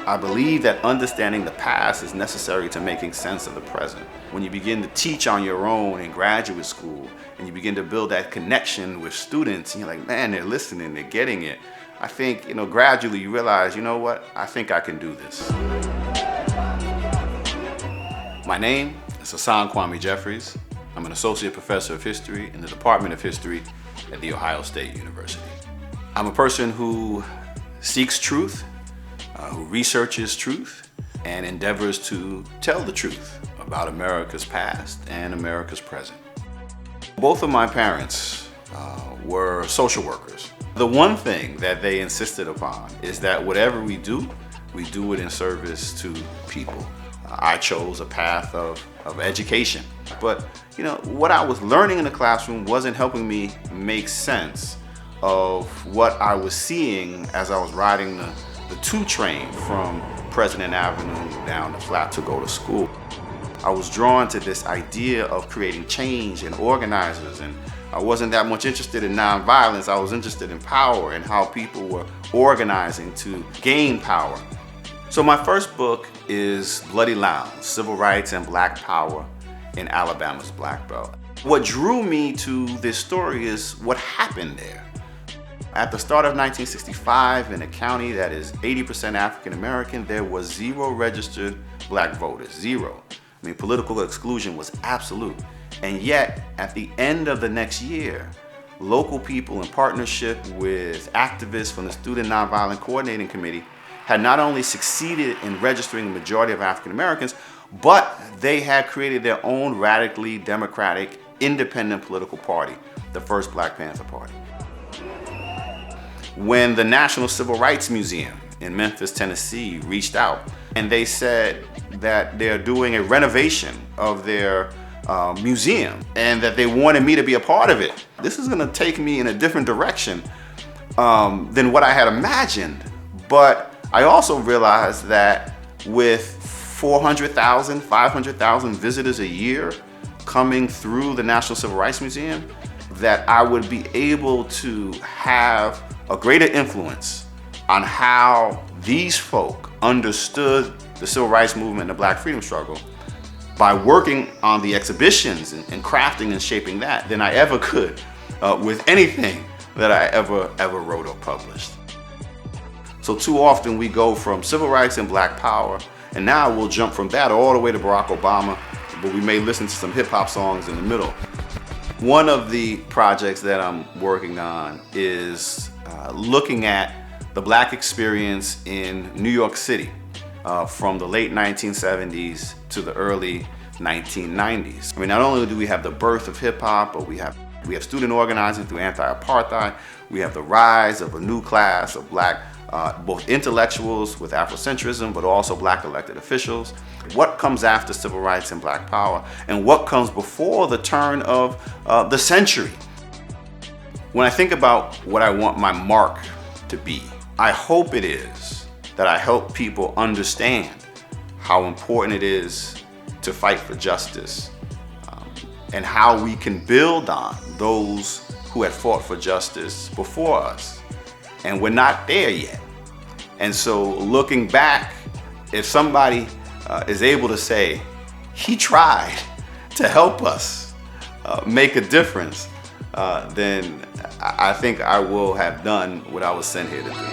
I believe that understanding the past is necessary to making sense of the present. When you begin to teach on your own in graduate school and you begin to build that connection with students, and you're like, man, they're listening, they're getting it. I think, gradually you realize, you know what, I think I can do this. My name is Hasan Kwame Jeffries. I'm an associate professor of history in the Department of History at The Ohio State University. I'm a person who seeks truth, who researches truth, and endeavors to tell the truth about America's past and America's present. Both of my parents were social workers. The one thing that they insisted upon is that whatever we do it in service to people. I chose a path of education. But what I was learning in the classroom wasn't helping me make sense of what I was seeing as I was riding the 2 train from President Avenue down the flat to go to school. I was drawn to this idea of creating change and organizers, and I wasn't that much interested in nonviolence. I was interested in power and how people were organizing to gain power. So my first book is Bloody Lounge: Civil Rights and Black Power in Alabama's Black Belt. What drew me to this story is what happened there. At the start of 1965, in a county that is 80% African American, there was 0 registered black voters, 0. I mean, political exclusion was absolute. And yet, at the end of the next year, local people in partnership with activists from the Student Nonviolent Coordinating Committee had not only succeeded in registering the majority of African Americans, but they had created their own radically democratic, independent political party, the first Black Panther Party. When the National Civil Rights Museum in Memphis, Tennessee reached out, and they said that they're doing a renovation of their museum and that they wanted me to be a part of it. This is going to take me in a different direction than what I had imagined. But I also realized that with 400,000, 500,000 visitors a year coming through the National Civil Rights Museum, that I would be able to have a greater influence on how these folk understood the civil rights movement and the Black freedom struggle by working on the exhibitions and crafting and shaping that than I ever could with anything that I ever wrote or published. So too often we go from civil rights and Black power, and now we'll jump from that all the way to Barack Obama, but we may listen to some hip hop songs in the middle. One of the projects that I'm working on is looking at the Black experience in New York City from the late 1970s to the early 1990s. I mean, not only do we have the birth of hip hop, but we have student organizing through anti-apartheid. We have the rise of a new class of Black both intellectuals with Afrocentrism, but also Black elected officials. What comes after civil rights and Black power, and what comes before the turn of the century? When I think about what I want my mark to be, I hope it is that I help people understand how important it is to fight for justice, and how we can build on those who had fought for justice before us. And we're not there yet. And so looking back, if somebody is able to say, he tried to help us make a difference, then I think I will have done what I was sent here to do.